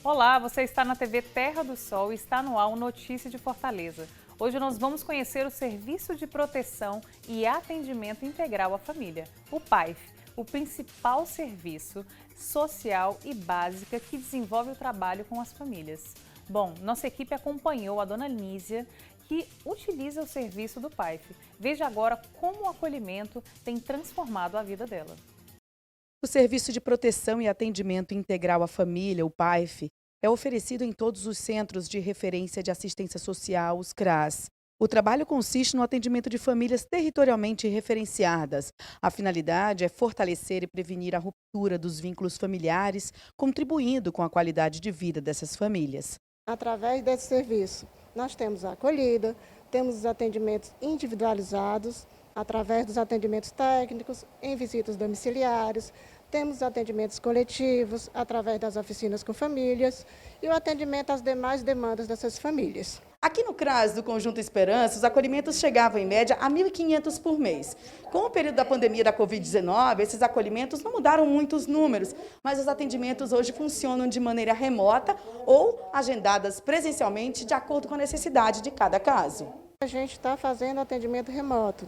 Olá, você está na TV Terra do Sol e está no ar o Notícia de Fortaleza. Hoje nós vamos conhecer o Serviço de Proteção e Atendimento Integral à Família, o PAIF, o principal serviço social e básica que desenvolve o trabalho com as famílias. Bom, nossa equipe acompanhou a dona Nísia, que utiliza o serviço do PAIF. Veja agora como o acolhimento tem transformado a vida dela. O Serviço de Proteção e Atendimento Integral à Família, o PAIF, é oferecido em todos os Centros de Referência de Assistência Social, os CRAS. O trabalho consiste no atendimento de famílias territorialmente referenciadas. A finalidade é fortalecer e prevenir a ruptura dos vínculos familiares, contribuindo com a qualidade de vida dessas famílias. Através desse serviço, nós temos a acolhida, temos os atendimentos individualizados, através dos atendimentos técnicos, em visitas domiciliares, temos os atendimentos coletivos, através das oficinas com famílias e o atendimento às demais demandas dessas famílias. Aqui no CRAS do Conjunto Esperança, os acolhimentos chegavam em média a 1.500 por mês. Com o período da pandemia da Covid-19, esses acolhimentos não mudaram muito os números, mas os atendimentos hoje funcionam de maneira remota ou agendadas presencialmente de acordo com a necessidade de cada caso. A gente está fazendo atendimento remoto,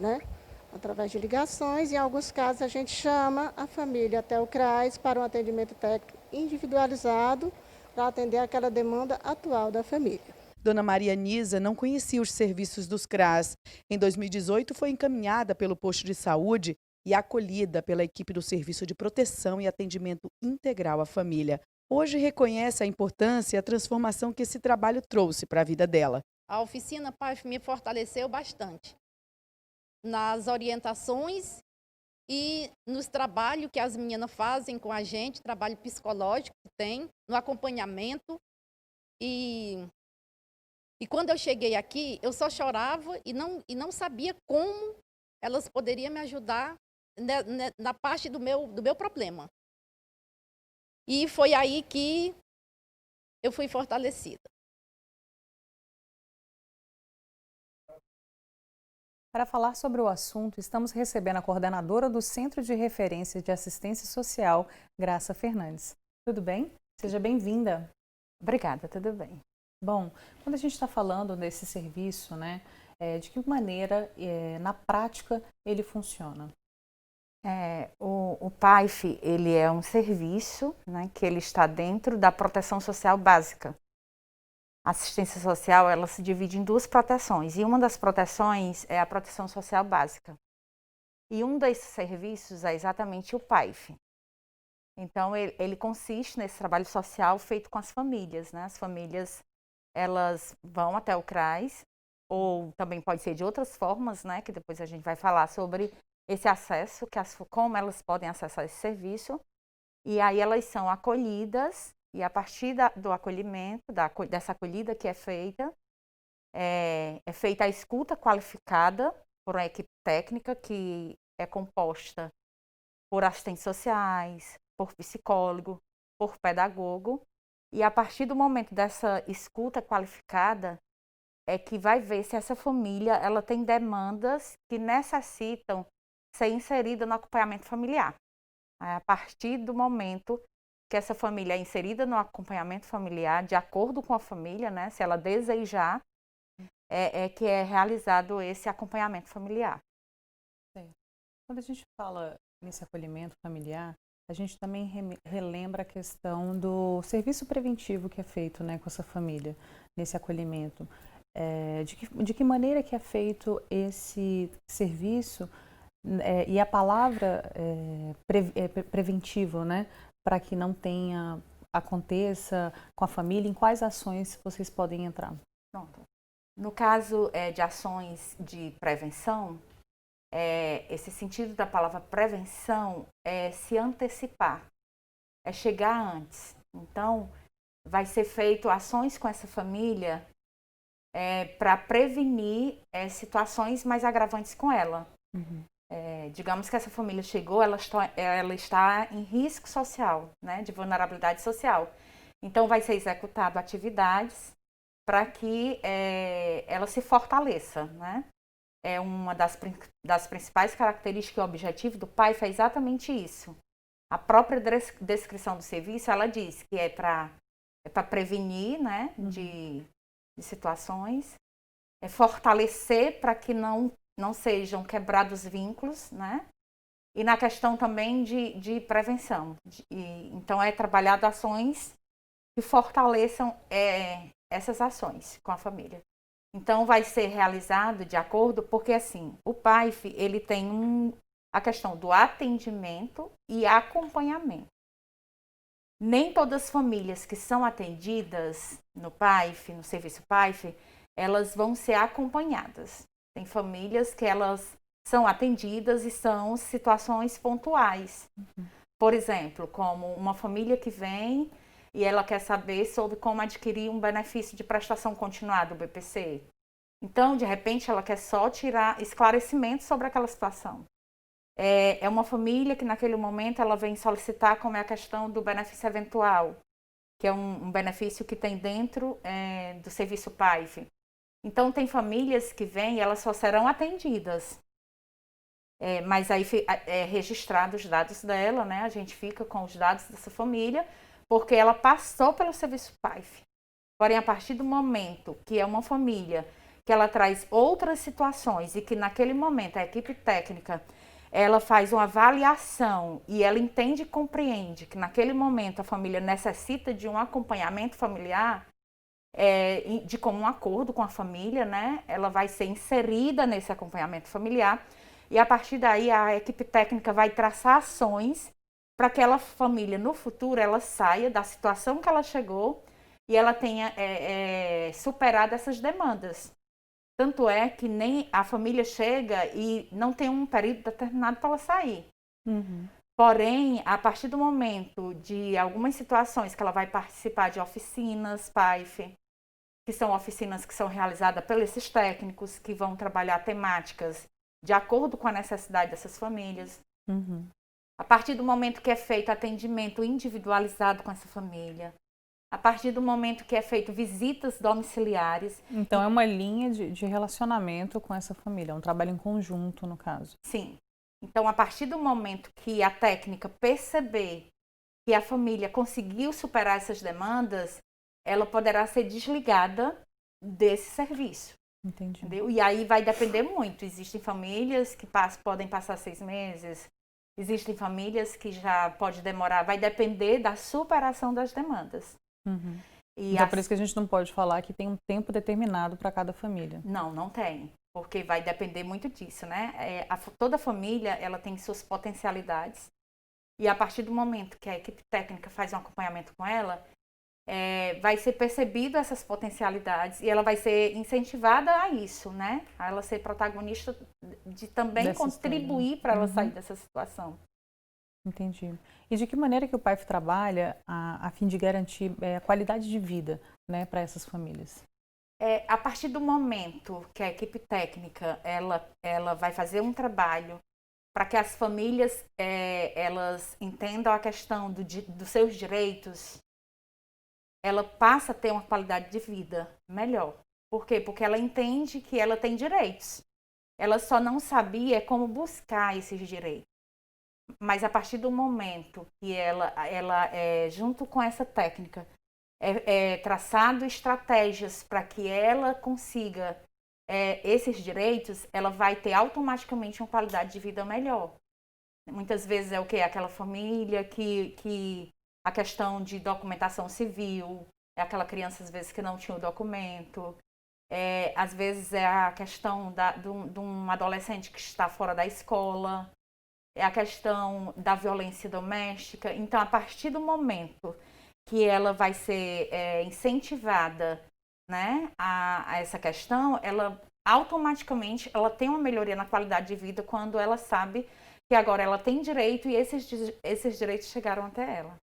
através de ligações, em alguns casos a gente chama a família até o CRAS para um atendimento técnico individualizado para atender aquela demanda atual da família. Dona Maria Nisa não conhecia os serviços dos CRAS. Em 2018, foi encaminhada pelo posto de saúde e acolhida pela equipe do Serviço de Proteção e Atendimento Integral à Família. Hoje reconhece a importância e a transformação que esse trabalho trouxe para a vida dela. A oficina PAIF me fortaleceu bastante nas orientações e nos trabalhos que as meninas fazem com a gente, trabalho psicológico que tem, no acompanhamento. E quando eu cheguei aqui, eu só chorava e não sabia como elas poderiam me ajudar na parte do meu problema. E foi aí que eu fui fortalecida. Para falar sobre o assunto, estamos recebendo a coordenadora do Centro de Referência de Assistência Social, Graça Fernandes. Tudo bem? Seja bem-vinda. Obrigada, tudo bem. Bom, quando a gente está falando desse serviço, de que maneira, na prática, ele funciona? O PAIF, ele é um serviço, que ele está dentro da proteção social básica. A assistência social, ela se divide em duas proteções, e uma das proteções é a proteção social básica. E um desses serviços é exatamente o PAIF. Então, ele consiste nesse trabalho social feito com as famílias, As famílias, elas vão até o CRAS, ou também pode ser de outras formas, que depois a gente vai falar sobre esse acesso, como elas podem acessar esse serviço. E aí elas são acolhidas, e a partir do acolhimento, dessa acolhida que é feita feita a escuta qualificada por uma equipe técnica que é composta por assistentes sociais, por psicólogo, por pedagogo. E a partir do momento dessa escuta qualificada, é que vai ver se essa família ela tem demandas que necessitam ser inserida no acompanhamento familiar. A partir do momento que essa família é inserida no acompanhamento familiar, de acordo com a família, se ela desejar, que é realizado esse acompanhamento familiar. Sim. Quando a gente fala nesse acolhimento familiar, a gente também relembra a questão do serviço preventivo que é feito com essa família, nesse acolhimento. De que maneira que é feito esse serviço e a palavra preventivo, para que não aconteça com a família, em quais ações vocês podem entrar? Pronto. No caso de ações de prevenção, esse sentido da palavra prevenção é se antecipar, é chegar antes. Então, vai ser feito ações com essa família para prevenir situações mais agravantes com ela. Uhum. Digamos que essa família chegou, ela está em risco social, de vulnerabilidade social. Então, vai ser executado atividades para que ela se fortaleça, É uma das principais características e objetivo do PAIF é exatamente isso. A própria descrição do serviço, ela diz que é para para prevenir, né, de situações, fortalecer para que não sejam quebrados vínculos, né? E na questão também de prevenção. Então, é trabalhado ações que fortaleçam essas ações com a família. Então, vai ser realizado de acordo, porque assim, o PAIF, ele tem a questão do atendimento e acompanhamento. Nem todas as famílias que são atendidas no PAIF, no serviço PAIF, elas vão ser acompanhadas. Tem famílias que elas são atendidas e são situações pontuais. Por exemplo, como uma família que vem e ela quer saber sobre como adquirir um benefício de prestação continuada, o BPC. Então, de repente, ela quer só tirar esclarecimento sobre aquela situação. É uma família que naquele momento ela vem solicitar como é a questão do benefício eventual, que é um benefício que tem dentro do serviço PAIF. Então, tem famílias que vêm e elas só serão atendidas. Mas aí é registrado os dados dela, né? A gente fica com os dados dessa família, porque ela passou pelo serviço PAIF. Porém, a partir do momento que é uma família que ela traz outras situações e que naquele momento a equipe técnica ela faz uma avaliação e ela entende e compreende que naquele momento a família necessita de um acompanhamento familiar, de comum acordo com a família, né? Ela vai ser inserida nesse acompanhamento familiar e a partir daí a equipe técnica vai traçar ações para que aquela família no futuro ela saia da situação que ela chegou e ela tenha superado essas demandas. Tanto é que nem a família chega e não tem um período determinado para ela sair. Porém, a partir do momento de algumas situações que ela vai participar de oficinas PAIF, que são oficinas que são realizadas pelos esses técnicos, que vão trabalhar temáticas de acordo com a necessidade dessas famílias. A partir do momento que é feito atendimento individualizado com essa família, a partir do momento que é feito visitas domiciliares. Então, é uma linha de relacionamento com essa família, é um trabalho em conjunto, no caso. Sim. Então, a partir do momento que a técnica perceber que a família conseguiu superar essas demandas, ela poderá ser desligada desse serviço. Entendi. Entendeu? E aí vai depender muito. Existem famílias que podem passar 6 meses, existem famílias que já pode demorar, vai depender da superação das demandas. Então, por isso que a gente não pode falar que tem um tempo determinado para cada família. Não tem, porque vai depender muito disso, né? Toda família, ela tem suas potencialidades e a partir do momento que a equipe técnica faz um acompanhamento com ela, vai ser percebido essas potencialidades e ela vai ser incentivada a isso, né? A ela ser protagonista de também contribuir para ela sair dessa situação. Entendi. E de que maneira que o PAIF trabalha a fim de garantir a qualidade de vida, né, para essas famílias? A partir do momento que a equipe técnica ela vai fazer um trabalho para que as famílias elas entendam a questão dos seus direitos, ela passa a ter uma qualidade de vida melhor. Por quê? Porque ela entende que ela tem direitos. Ela só não sabia como buscar esses direitos. Mas a partir do momento que ela junto com essa técnica, traçado estratégias para que ela consiga esses direitos, ela vai ter automaticamente uma qualidade de vida melhor. Muitas vezes é o quê? Aquela família que a questão de documentação civil, é aquela criança às vezes que não tinha o documento, às vezes é a questão de um adolescente que está fora da escola, é a questão da violência doméstica. Então, a partir do momento que ela vai ser incentivada, né, a essa questão, ela automaticamente ela tem uma melhoria na qualidade de vida quando ela sabe que agora ela tem direito e esses direitos chegaram até ela.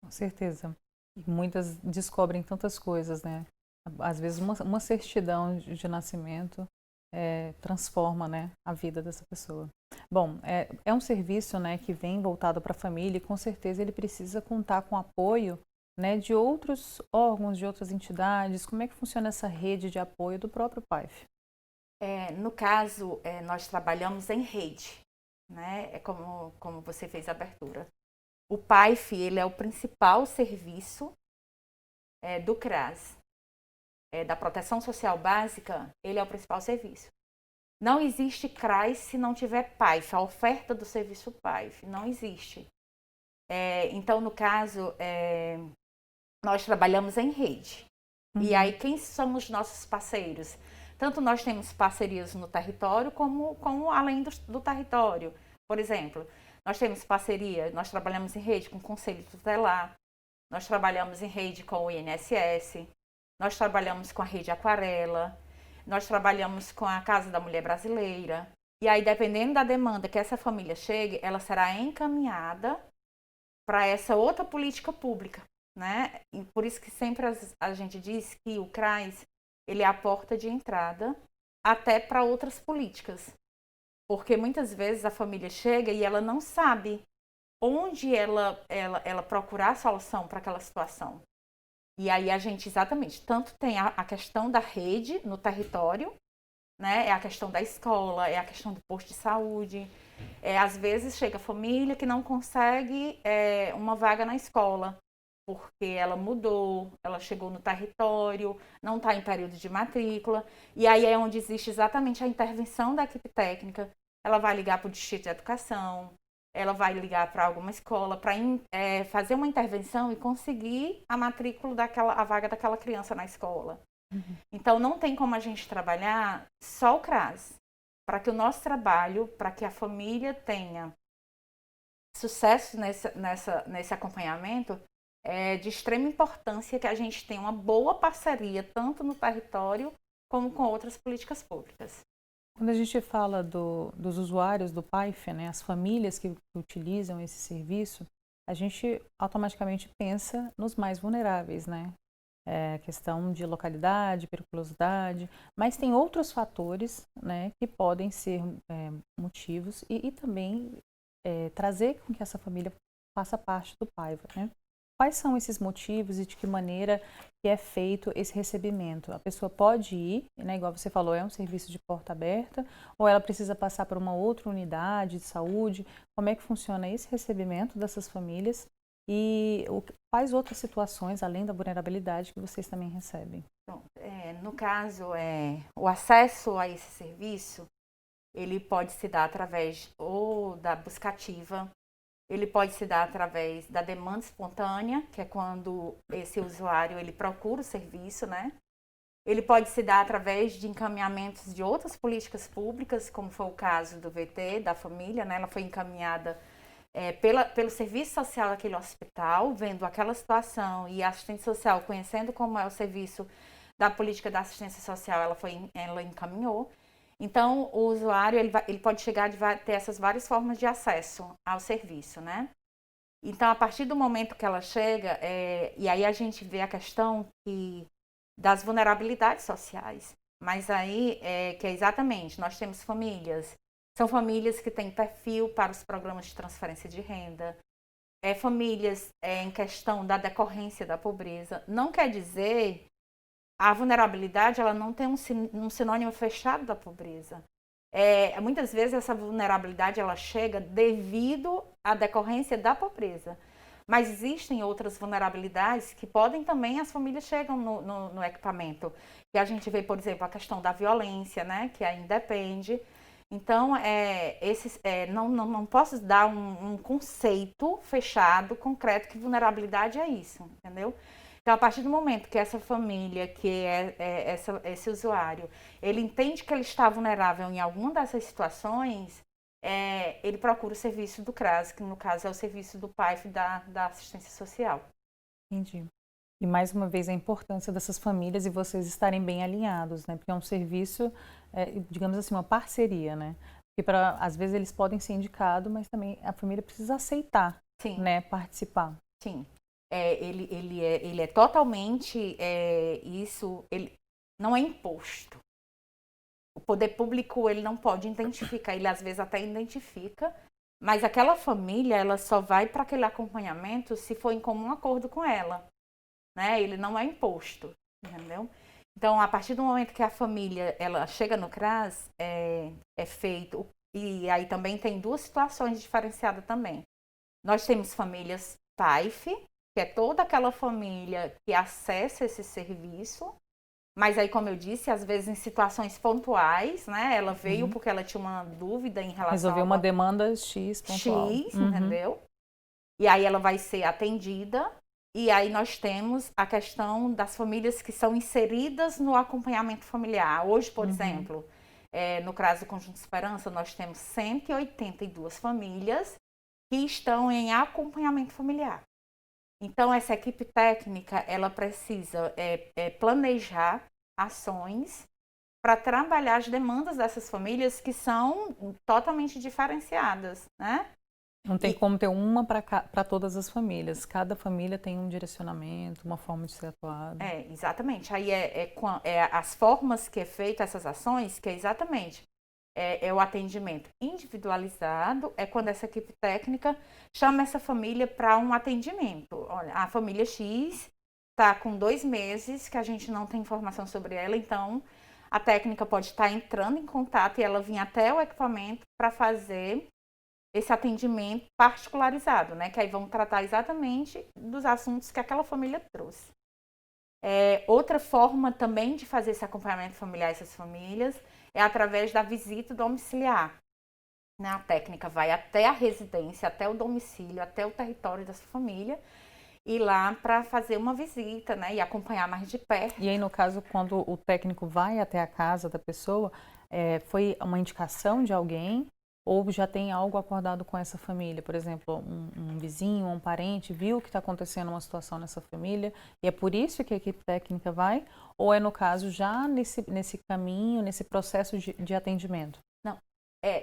Com certeza. E muitas descobrem tantas coisas, né? Às vezes uma certidão de nascimento transforma, né, a vida dessa pessoa. Bom, é um serviço, né, que vem voltado para a família e com certeza ele precisa contar com apoio, né, de outros órgãos, de outras entidades. Como é que funciona essa rede de apoio do próprio PAIF? No caso, nós trabalhamos em rede, né? Como você fez a abertura. O PAIF, ele é o principal serviço do CRAS, da Proteção Social Básica, ele é o principal serviço. Não existe CRAS se não tiver PAIF, a oferta do serviço PAIF, não existe. Então, no caso, nós trabalhamos em rede. E aí, quem são os nossos parceiros? Tanto nós temos parcerias no território, como além do território. Por exemplo, nós temos parceria, nós trabalhamos em rede com o Conselho Tutelar, nós trabalhamos em rede com o INSS, nós trabalhamos com a Rede Aquarela, nós trabalhamos com a Casa da Mulher Brasileira. E aí, dependendo da demanda que essa família chegue, ela será encaminhada para essa outra política pública, né? E por isso que sempre a gente diz que o CRAS, ele é a porta de entrada até para outras políticas. Porque muitas vezes a família chega e ela não sabe onde ela procurar a solução para aquela situação. E aí a gente, exatamente, tanto tem a questão da rede no território, né? É a questão da escola, é a questão do posto de saúde. Às vezes chega a família que não consegue uma vaga na escola, porque ela mudou, ela chegou no território, não está em período de matrícula, e aí é onde existe exatamente a intervenção da equipe técnica. Ela vai ligar para o Distrito de Educação, ela vai ligar para alguma escola para fazer uma intervenção e conseguir a matrícula a vaga daquela criança na escola. Então, não tem como a gente trabalhar só o CRAS. Para que o nosso trabalho, para que a família tenha sucesso nesse acompanhamento, é de extrema importância que a gente tenha uma boa parceria, tanto no território como com outras políticas públicas. Quando a gente fala dos usuários do PAIF, né, as famílias que utilizam esse serviço, a gente automaticamente pensa nos mais vulneráveis, né? Questão de localidade, periculosidade, mas tem outros fatores, né, que podem ser motivos e também trazer com que essa família faça parte do PAIF, né? Quais são esses motivos e de que maneira que é feito esse recebimento? A pessoa pode ir, né, igual você falou, é um serviço de porta aberta, ou ela precisa passar por uma outra unidade de saúde? Como é que funciona esse recebimento dessas famílias? E quais outras situações, além da vulnerabilidade, que vocês também recebem? Bom, no caso, o acesso a esse serviço, ele pode se dar através ou da buscativa, ele pode se dar através da demanda espontânea, que é quando esse usuário ele procura o serviço, né? Ele pode se dar através de encaminhamentos de outras políticas públicas, como foi o caso do VT, da família, né? Ela foi encaminhada pelo serviço social daquele hospital, vendo aquela situação, e a assistente social, conhecendo como é o serviço da política da assistência social, ela encaminhou. Então, o usuário ele pode chegar de ter essas várias formas de acesso ao serviço, né? Então, a partir do momento que ela chega, e aí a gente vê a questão das vulnerabilidades sociais. Mas aí, que é exatamente, nós temos são famílias que têm perfil para os programas de transferência de renda, famílias em questão da decorrência da pobreza. Não quer dizer, a vulnerabilidade ela não tem um sinônimo fechado da pobreza. Muitas vezes essa vulnerabilidade ela chega devido à decorrência da pobreza. Mas existem outras vulnerabilidades que podem também, as famílias chegam no equipamento. E a gente vê, por exemplo, a questão da violência, né, que ainda depende. Então, não posso dar um conceito fechado, concreto, que vulnerabilidade é isso, entendeu? Então, a partir do momento que essa família, que esse usuário, ele entende que ele está vulnerável em alguma dessas situações, ele procura o serviço do CRAS, que no caso é o serviço do PAIF da assistência social. Entendi. E mais uma vez a importância dessas famílias e vocês estarem bem alinhados, né? Porque é um serviço, digamos assim, uma parceria, né? Porque às vezes eles podem ser indicados, mas também a família precisa aceitar, Sim. Né, participar. Sim. Ele é totalmente isso, ele não é imposto. O poder público ele não pode identificar, ele às vezes até identifica, mas aquela família ela só vai para aquele acompanhamento se for em comum acordo com ela, né? Ele não é imposto, entendeu? Então, a partir do momento que a família ela chega no CRAS, é feito, e aí também tem duas situações diferenciadas também. Nós temos famílias PAIF, que é toda aquela família que acessa esse serviço. Mas aí, como eu disse, às vezes em situações pontuais, né? Ela veio porque ela tinha uma dúvida em relação Resolver uma demanda X pontual. entendeu? E aí ela vai ser atendida. E aí nós temos a questão das famílias que são inseridas no acompanhamento familiar. Hoje, por exemplo, no caso do Conjunto Esperança, nós temos 182 famílias que estão em acompanhamento familiar. Então, essa equipe técnica, ela precisa planejar ações para trabalhar as demandas dessas famílias que são totalmente diferenciadas, né? Não tem como ter uma para todas as famílias. Cada família tem um direcionamento, uma forma de ser atuada. Exatamente. Aí as formas que é feita essas ações, que é exatamente o atendimento individualizado, é quando essa equipe técnica chama essa família para um atendimento. Olha, a família X está com 2 meses que a gente não tem informação sobre ela, então a técnica pode estar entrando em contato e ela vir até o equipamento para fazer esse atendimento particularizado, né? Que aí vão tratar exatamente dos assuntos que aquela família trouxe. Outra forma também de fazer esse acompanhamento familiar essas famílias é através da visita domiciliar. Né? A técnica vai até a residência, até o domicílio, até o território dessa família, ir lá para fazer uma visita, né? E acompanhar mais de perto. E aí, no caso, quando o técnico vai até a casa da pessoa, foi uma indicação de alguém ou já tem algo acordado com essa família? Por exemplo, um vizinho, um parente viu que está acontecendo uma situação nessa família e é por isso que a equipe técnica vai? Ou é, no caso, já nesse caminho, nesse processo de atendimento? Não.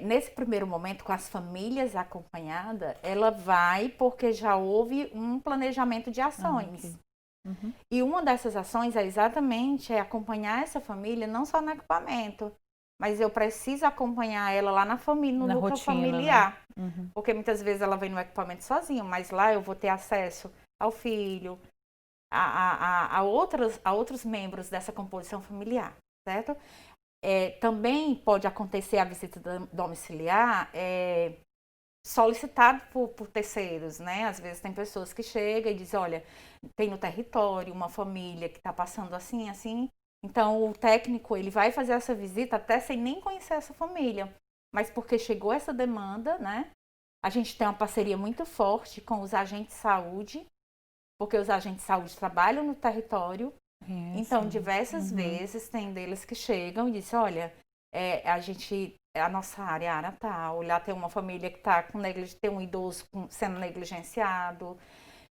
Nesse primeiro momento, com as famílias acompanhadas, ela vai porque já houve um planejamento de ações. Okay. E uma dessas ações é exatamente acompanhar essa família, não só no equipamento, mas eu preciso acompanhar ela lá na família, no núcleo familiar. Né? Porque muitas vezes ela vem no equipamento sozinha, mas lá eu vou ter acesso ao filho, a outros membros dessa composição familiar, certo? Também pode acontecer a visita domiciliar solicitada por terceiros, né? Às vezes tem pessoas que chegam e dizem, olha, tem no território uma família que está passando assim, assim. Então, o técnico ele vai fazer essa visita até sem nem conhecer essa família. Mas porque chegou essa demanda, né? A gente tem uma parceria muito forte com os agentes de saúde, porque os agentes de saúde trabalham no território. Então, diversas vezes tem deles que chegam e dizem, olha, a nossa área tal, lá tem uma família que está tem um idoso sendo negligenciado,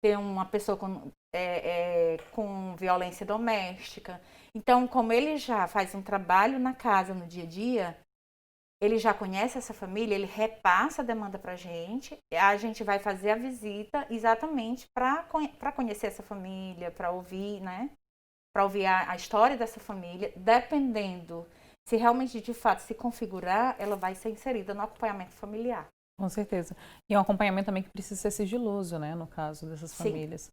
tem uma pessoa com violência doméstica. Então, como ele já faz um trabalho na casa, no dia a dia, ele já conhece essa família, ele repassa a demanda para a gente vai fazer a visita exatamente para conhecer essa família, para ouvir, né? Para ouvir a história dessa família, dependendo se realmente de fato se configurar, ela vai ser inserida no acompanhamento familiar. Com certeza. E é um acompanhamento também que precisa ser sigiloso, né, no caso dessas famílias.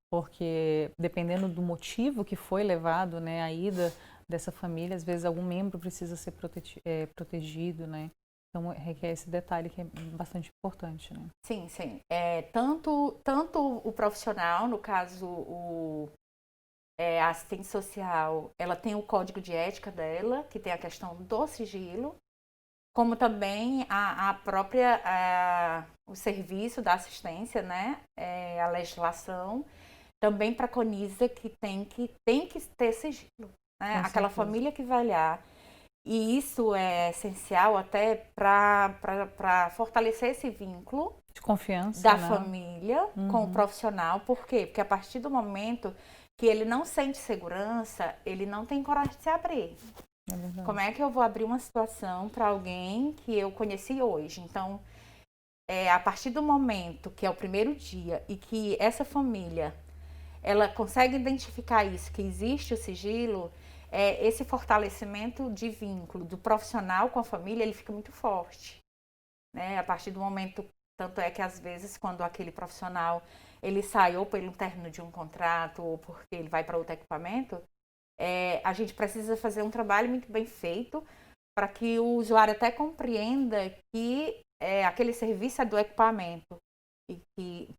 Porque dependendo do motivo que foi levado, né, a ida dessa família, às vezes algum membro precisa ser protegido, né? Então requer esse detalhe que é bastante importante, né? Sim, sim. Tanto o profissional, no caso a assistente social, ela tem o código de ética dela, que tem a questão do sigilo, como também o serviço da assistência, né? A legislação também preconiza que tem que ter sigilo, né? Aquela família que vai lá. E isso é essencial até para fortalecer esse vínculo de confiança da né? família com o profissional. Por quê? Porque a partir do momento que ele não sente segurança, ele não tem coragem de se abrir. Como é que eu vou abrir uma situação para alguém que eu conheci hoje? Então, a partir do momento que é o primeiro dia e que essa família ela consegue identificar isso, que existe o sigilo, esse fortalecimento de vínculo do profissional com a família, ele fica muito forte. Né? A partir do momento, tanto é que às vezes quando aquele profissional ele sai ou pelo término de um contrato ou porque ele vai para outro equipamento, a gente precisa fazer um trabalho muito bem feito para que o usuário até compreenda que aquele serviço é do equipamento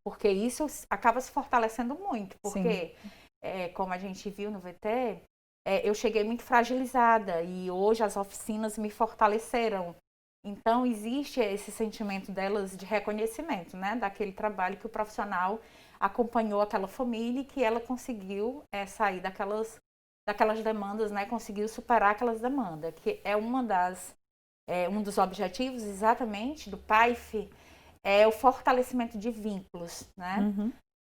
Porque isso acaba se fortalecendo muito, porque, como a gente viu no VT, eu cheguei muito fragilizada e hoje as oficinas me fortaleceram. Então, existe esse sentimento delas de reconhecimento, né? Daquele trabalho que o profissional acompanhou aquela família e que ela conseguiu sair daquelas demandas, né? Conseguiu superar aquelas demandas, que é um dos objetivos exatamente do PAIF, é o fortalecimento de vínculos, né?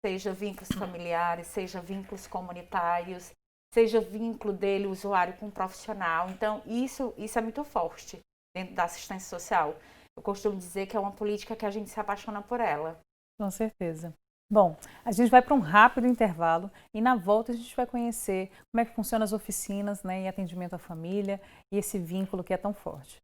Seja vínculos familiares, seja vínculos comunitários, seja vínculo dele, o usuário, com o profissional. Então, isso é muito forte dentro da assistência social. Eu costumo dizer que é uma política que a gente se apaixona por ela. Com certeza. Bom, a gente vai para um rápido intervalo e na volta a gente vai conhecer como é que funcionam as oficinas, né, e atendimento à família e esse vínculo que é tão forte.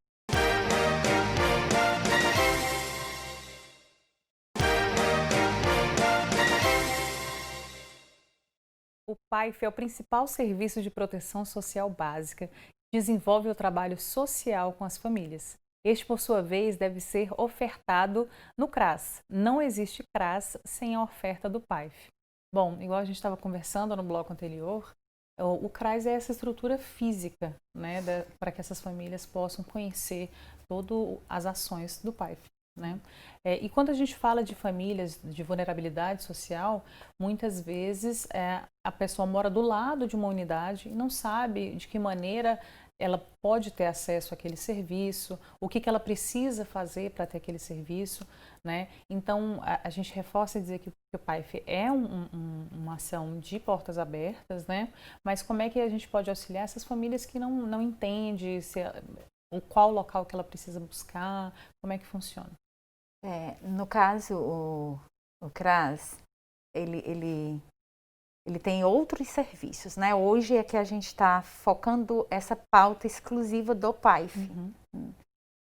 O PAIF é o principal serviço de proteção social básica que desenvolve o trabalho social com as famílias. Este, por sua vez, deve ser ofertado no CRAS. Não existe CRAS sem a oferta do PAIF. Bom, igual a gente estava conversando no bloco anterior, o CRAS é essa estrutura física, né, para que essas famílias possam conhecer todas as ações do PAIF. Né? E quando a gente fala de famílias de vulnerabilidade social, muitas vezes a pessoa mora do lado de uma unidade e não sabe de que maneira ela pode ter acesso àquele serviço, o que ela precisa fazer para ter aquele serviço, né? Então, a gente reforça dizer que o PAIF é uma ação de portas abertas, né? Mas como é que a gente pode auxiliar essas famílias que não entendem qual local que ela precisa buscar, como é que funciona? No caso, o CRAS, ele tem outros serviços, né? Hoje é que a gente está focando essa pauta exclusiva do PAIF.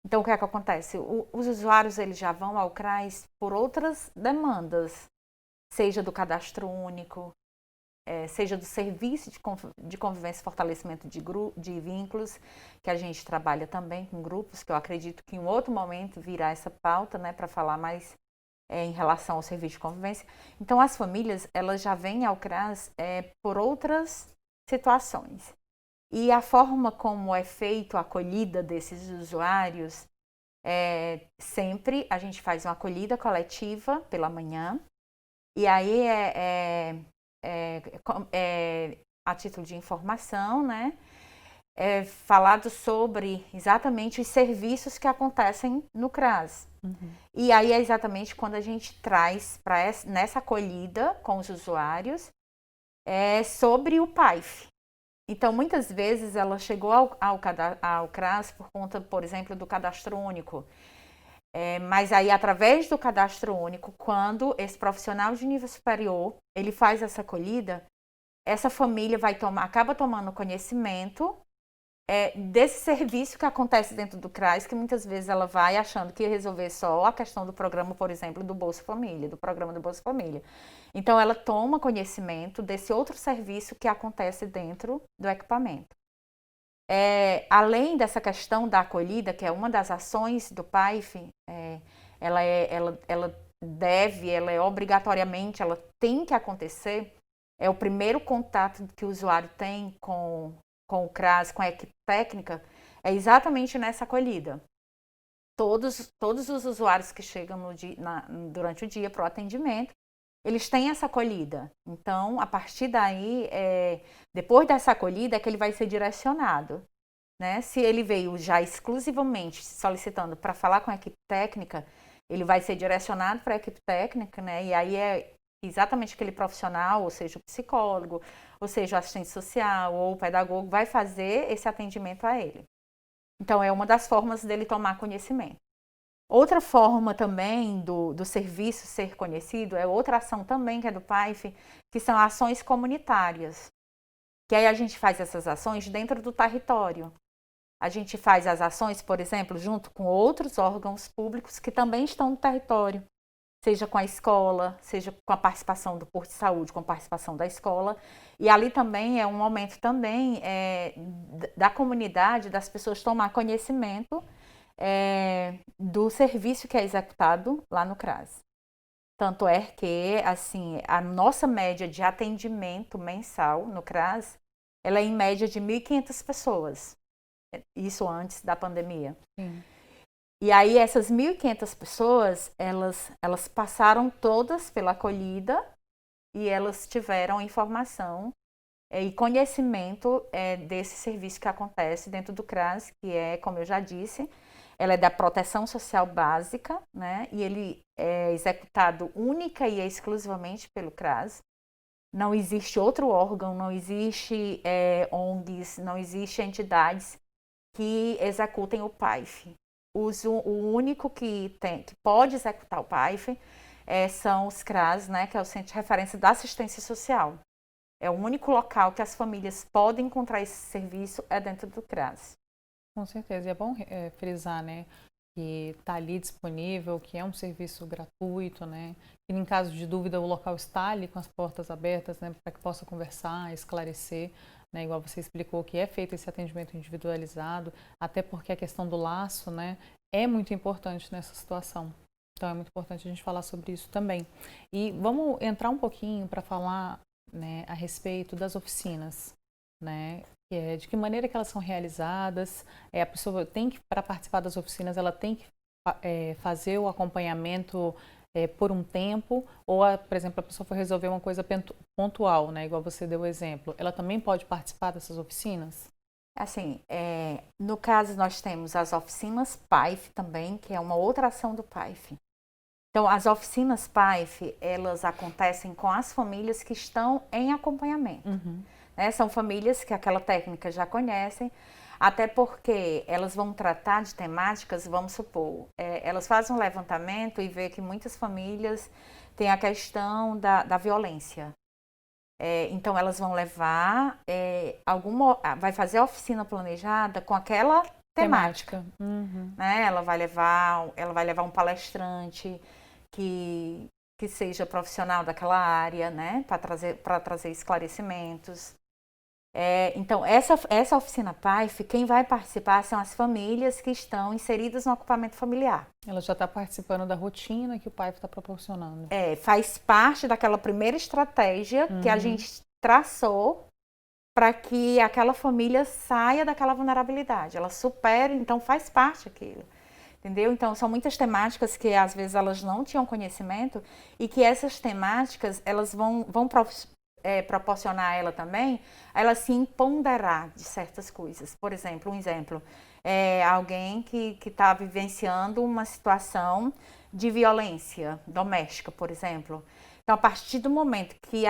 Então, o que é que acontece? Os usuários, eles já vão ao CRAS por outras demandas, seja do cadastro único, seja do serviço de convivência e fortalecimento de vínculos, que a gente trabalha também com grupos, que eu acredito que em um outro momento virá essa pauta, né, para falar mais em relação ao serviço de convivência. Então, as famílias, elas já vêm ao CRAS por outras situações. E a forma como é feita a acolhida desses usuários, sempre a gente faz uma acolhida coletiva pela manhã, e aí a título de informação, né? Falado sobre exatamente os serviços que acontecem no CRAS. E aí é exatamente quando a gente traz nessa acolhida com os usuários sobre o PAIF. Então, muitas vezes ela chegou ao CRAS por conta, por exemplo, do cadastro único. Mas aí, através do cadastro único, quando esse profissional de nível superior, ele faz essa acolhida, essa família acaba tomando conhecimento desse serviço que acontece dentro do CRAS, que muitas vezes ela vai achando que ia resolver só a questão do programa, por exemplo, do Bolsa Família, do programa do Bolsa Família. Então, ela toma conhecimento desse outro serviço que acontece dentro do equipamento. Além dessa questão da acolhida, que é uma das ações do PAIF, ela obrigatoriamente, ela tem que acontecer, é o primeiro contato que o usuário tem com o CRAS, com a equipe técnica, é exatamente nessa acolhida. Todos os usuários que chegam durante o dia para o atendimento, eles têm essa acolhida. Então, a partir daí, depois dessa acolhida, é que ele vai ser direcionado. Né? Se ele veio já exclusivamente solicitando para falar com a equipe técnica, ele vai ser direcionado para a equipe técnica, né? E aí é exatamente aquele profissional, ou seja, o psicólogo, ou seja, o assistente social ou o pedagogo, vai fazer esse atendimento a ele. Então, é uma das formas dele tomar conhecimento. Outra forma também do serviço ser conhecido, outra ação também que é do PAIF, que são ações comunitárias. Que aí a gente faz essas ações dentro do território. A gente faz as ações, por exemplo, junto com outros órgãos públicos que também estão no território. Seja com a escola, seja com a participação do posto de saúde, com a participação da escola. E ali também é um momento também da comunidade, das pessoas tomar conhecimento do serviço que é executado lá no CRAS. Tanto é que, assim, a nossa média de atendimento mensal no CRAS, ela é em média de 1.500 pessoas. Isso antes da pandemia. Sim. E aí essas 1.500 pessoas, elas passaram todas pela acolhida e elas tiveram informação e conhecimento desse serviço que acontece dentro do CRAS, que é, como eu já disse, ela é da proteção social básica, né? E ele é executado única e exclusivamente pelo CRAS. Não existe outro órgão, não existe ONGs, não existe entidades que executem o PAIF. O único que pode executar o PAIF são os CRAS, né, que é o Centro de Referência da Assistência Social. É o único local que as famílias podem encontrar esse serviço dentro do CRAS. Com certeza. E é bom frisar, né, que está ali disponível, que é um serviço gratuito, né, e em caso de dúvida o local está ali com as portas abertas, né, para que possa conversar, esclarecer, né, igual você explicou que é feito esse atendimento individualizado, até porque a questão do laço, né, é muito importante nessa situação. Então é muito importante a gente falar sobre isso também. E vamos entrar um pouquinho para falar, né, a respeito das oficinas, né? De que maneira que elas são realizadas. A pessoa tem que, para participar das oficinas, ela tem que fazer o acompanhamento por um tempo, ou, por exemplo, a pessoa for resolver uma coisa pontual, né? Igual você deu o exemplo. Ela também pode participar dessas oficinas? Assim, no caso nós temos as oficinas PAIF também, que é uma outra ação do PAIF. Então, as oficinas PAIF, elas acontecem com as famílias que estão em acompanhamento. Uhum. São famílias que aquela técnica já conhecem, até porque elas vão tratar de temáticas, vamos supor, elas fazem um levantamento e vê que muitas famílias têm a questão da violência. Então, elas vão levar, vai fazer a oficina planejada com aquela temática. Uhum. Né? Ela vai levar um palestrante que seja profissional daquela área, né? Para trazer esclarecimentos. Então, essa oficina PAIF, quem vai participar são as famílias que estão inseridas no agrupamento familiar. Ela já está participando da rotina que o PAIF está proporcionando. Faz parte daquela primeira estratégia que a gente traçou para que aquela família saia daquela vulnerabilidade, ela supere, então faz parte aquilo. Entendeu? Então, são muitas temáticas que às vezes elas não tinham conhecimento e que essas temáticas elas vão proporcionar a ela também, ela se empoderar de certas coisas. Por exemplo, alguém que está vivenciando uma situação de violência doméstica, por exemplo. Então, a partir do momento que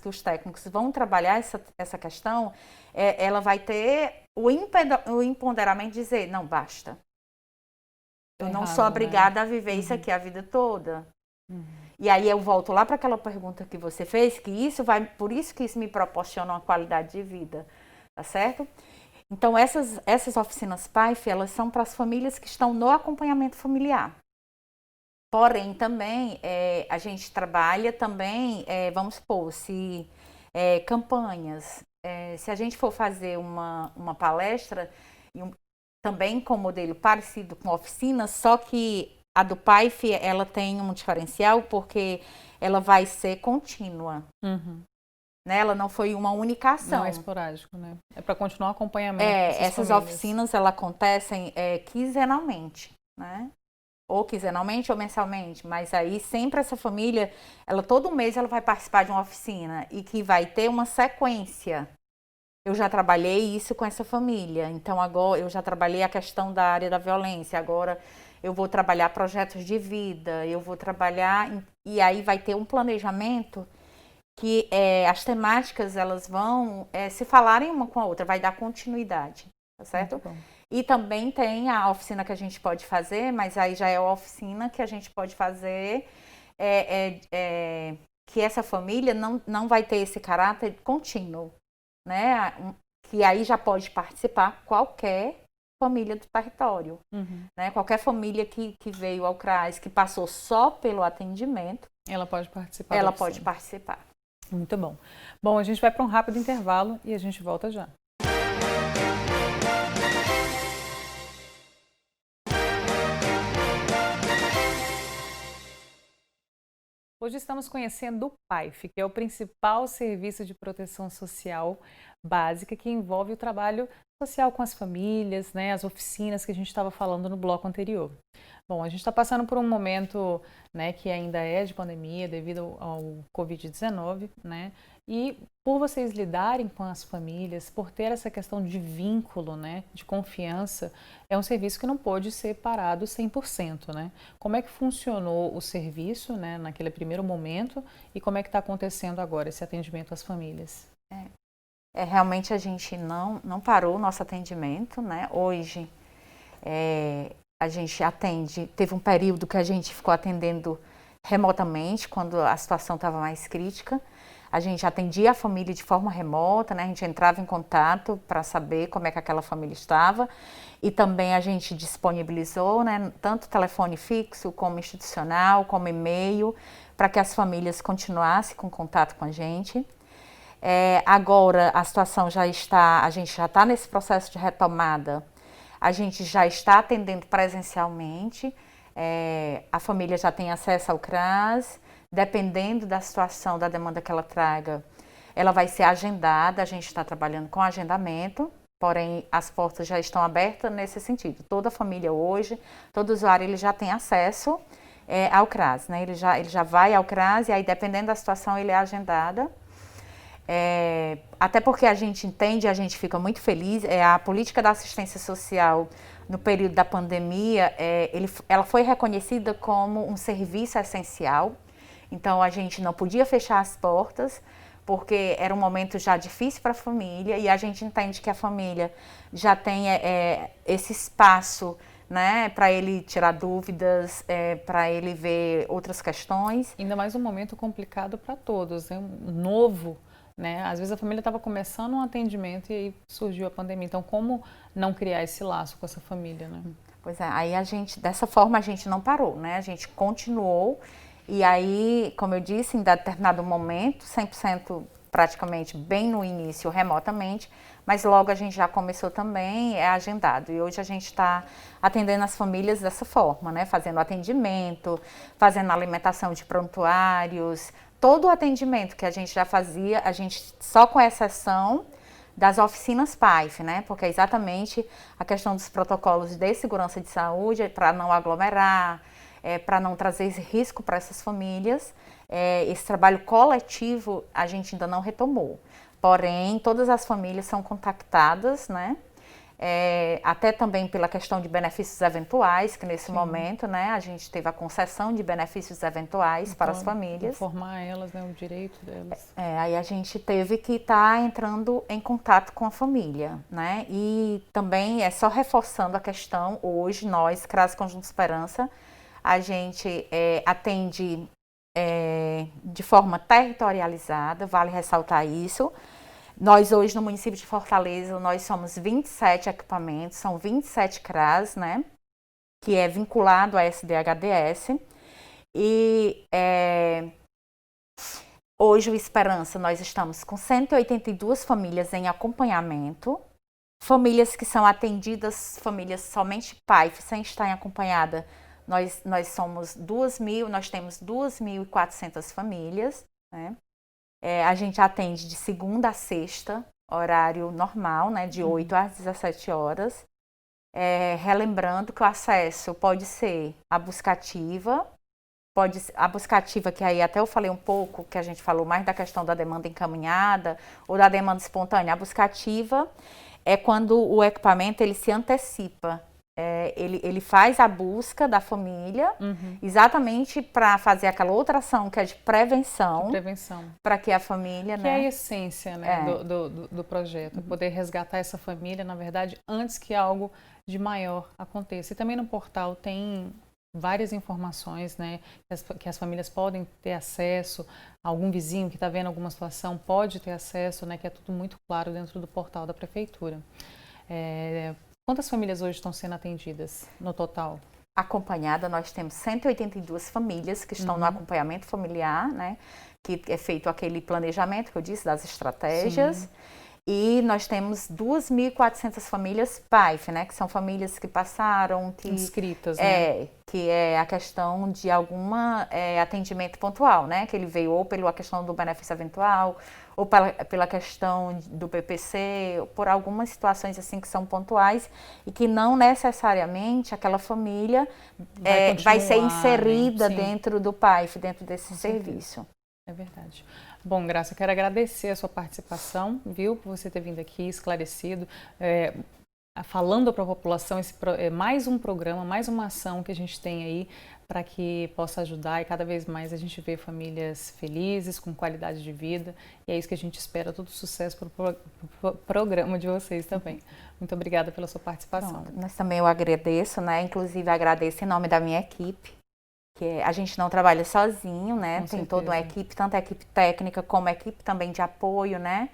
os técnicos vão trabalhar essa questão, ela vai ter o empoderamento de dizer, não, basta. Eu não sou obrigada a viver isso aqui a vida toda. E aí eu volto lá para aquela pergunta que você fez, por isso que isso me proporciona uma qualidade de vida, tá certo? Então, essas oficinas PAIF, elas são para as famílias que estão no acompanhamento familiar. Porém, também, a gente trabalha também, vamos supor, campanhas. Se a gente for fazer uma palestra, também com modelo parecido com oficina, só que a do PAIF, ela tem um diferencial porque ela vai ser contínua. Uhum. Né? Ela não foi uma única ação. Não é esporádico, né? É para continuar o acompanhamento. Essas oficinas, elas acontecem quinzenalmente, né? Ou quinzenalmente ou mensalmente, mas aí sempre essa família, todo mês ela vai participar de uma oficina e que vai ter uma sequência. Eu já trabalhei isso com essa família, então agora eu já trabalhei a questão da área da violência, agora eu vou trabalhar projetos de vida, eu vou trabalhar, e aí vai ter um planejamento que as temáticas elas vão se falarem uma com a outra, vai dar continuidade, tá certo? E também tem a oficina que a gente pode fazer, mas aí já é a oficina que a gente pode fazer, que essa família não vai ter esse caráter contínuo, né? Que aí já pode participar qualquer família do território, né? Qualquer família que veio ao CRAS, que passou só pelo atendimento, ela pode participar. Ela pode participar. Muito bom. Bom, a gente vai para um rápido intervalo e a gente volta já. Hoje estamos conhecendo o PAIF, que é o principal serviço de proteção social básica que envolve o trabalho social com as famílias, né, as oficinas que a gente estava falando no bloco anterior. Bom, a gente está passando por um momento, né, que ainda é de pandemia devido ao Covid-19, né, e por vocês lidarem com as famílias, por ter essa questão de vínculo, né, de confiança, é um serviço que não pode ser parado 100%, né? Como é que funcionou o serviço, né, naquele primeiro momento e como é que está acontecendo agora esse atendimento às famílias? Realmente a gente não parou o nosso atendimento, né? Hoje a gente atende, teve um período que a gente ficou atendendo remotamente, quando a situação estava mais crítica. A gente atendia a família de forma remota, né? A gente entrava em contato para saber como é que aquela família estava e também a gente disponibilizou, né, tanto telefone fixo como institucional, como e-mail, para que as famílias continuassem com contato com a gente. Agora a situação a gente já está nesse processo de retomada, a gente já está atendendo presencialmente, a família já tem acesso ao CRAS, dependendo da situação, da demanda que ela traga, ela vai ser agendada, a gente está trabalhando com agendamento, porém as portas já estão abertas nesse sentido. Toda família hoje, todo usuário, ele já tem acesso ao CRAS, né? Ele já vai ao CRAS e aí dependendo da situação ele é agendada. Até porque a gente entende, a gente fica muito feliz, a política da assistência social no período da pandemia, ela foi reconhecida como um serviço essencial. Então, a gente não podia fechar as portas, porque era um momento já difícil para a família, e a gente entende que a família já tem esse espaço, né, para ele tirar dúvidas, para ele ver outras questões. Ainda mais um momento complicado para todos, né? Um novo, né? Às vezes a família estava começando um atendimento e aí surgiu a pandemia. Então, como não criar esse laço com essa família, né? Pois é, aí dessa forma a gente não parou, né? A gente continuou. E aí, como eu disse, em determinado momento, 100% praticamente bem no início, remotamente, mas logo a gente já começou também, agendado. E hoje a gente está atendendo as famílias dessa forma, né? Fazendo atendimento, fazendo alimentação de prontuários, todo o atendimento que a gente já fazia, a gente só com exceção das oficinas PAIF, né? Porque é exatamente a questão dos protocolos de segurança de saúde, para não aglomerar, para não trazer risco para essas famílias. Esse trabalho coletivo a gente ainda não retomou. Porém, todas as famílias são contactadas, né? Até também pela questão de benefícios eventuais, que nesse momento, né, a gente teve a concessão de benefícios eventuais então, para as famílias. Informar elas, né, o direito delas. Aí a gente teve que estar entrando em contato com a família, né? E também só reforçando a questão, hoje nós, CRAS Conjunto Esperança, a gente atende de forma territorializada, vale ressaltar isso. Nós hoje no município de Fortaleza, nós somos 27 equipamentos, são 27 CRAS, né, que é vinculado à SDHDS. E hoje o Esperança, nós estamos com 182 famílias em acompanhamento, famílias que são atendidas, famílias somente PAIF, sem estar em acompanhada, nós somos 2.000, nós temos 2.400 famílias, né? A gente atende de segunda a sexta, horário normal, né, de 8 às 17 horas. Relembrando que o acesso pode ser a buscativa, a buscativa que aí até eu falei um pouco, que a gente falou mais da questão da demanda encaminhada ou da demanda espontânea. A buscativa é quando o equipamento ele se antecipa. Ele faz a busca da família exatamente para fazer aquela outra ação que é de prevenção. Para que a família, que é a essência, né, do projeto, poder resgatar essa família, na verdade, antes que algo de maior aconteça. E também no portal tem várias informações, né, que as famílias podem ter acesso, algum vizinho que está vendo alguma situação pode ter acesso, né, que é tudo muito claro dentro do portal da prefeitura. Quantas famílias hoje estão sendo atendidas no total? Acompanhada, nós temos 182 famílias que estão no acompanhamento familiar, né? Que é feito aquele planejamento que eu disse, das estratégias. E nós temos 2.400 famílias PAIF, né? Que são famílias que passaram, que inscritas, né? Que é a questão de alguma atendimento pontual, né? Que ele veio ou pela questão do benefício eventual, ou pela questão do PPC, ou por algumas situações assim que são pontuais e que não necessariamente aquela família vai ser inserida, né? Dentro do PAIF, dentro desse serviço. É verdade. Bom, Graça, eu quero agradecer a sua participação, viu, por você ter vindo aqui, esclarecido, falando para a população, mais um programa, mais uma ação que a gente tem aí para que possa ajudar e cada vez mais a gente vê famílias felizes, com qualidade de vida, e é isso que a gente espera, todo sucesso para o programa de vocês também. Muito obrigada pela sua participação. Pronto, mas também eu agradeço, né, inclusive agradeço em nome da minha equipe, que a gente não trabalha sozinho, né? Com Tem certeza. toda uma equipe, tanto a equipe técnica como a equipe também de apoio, né?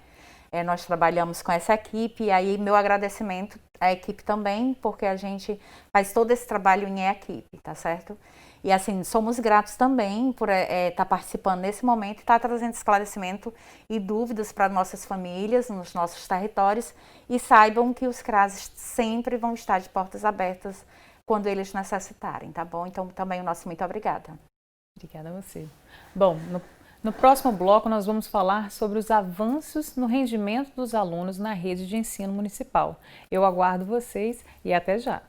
Nós trabalhamos com essa equipe e aí meu agradecimento à equipe também, porque a gente faz todo esse trabalho em equipe, tá certo? E assim, somos gratos também por estar participando nesse momento e estar trazendo esclarecimento e dúvidas para nossas famílias, nos nossos territórios, e saibam que os CRAS sempre vão estar de portas abertas quando eles necessitarem, tá bom? Então, também o nosso muito obrigada. Obrigada a você. Bom, no próximo bloco nós vamos falar sobre os avanços no rendimento dos alunos na rede de ensino municipal. Eu aguardo vocês e até já!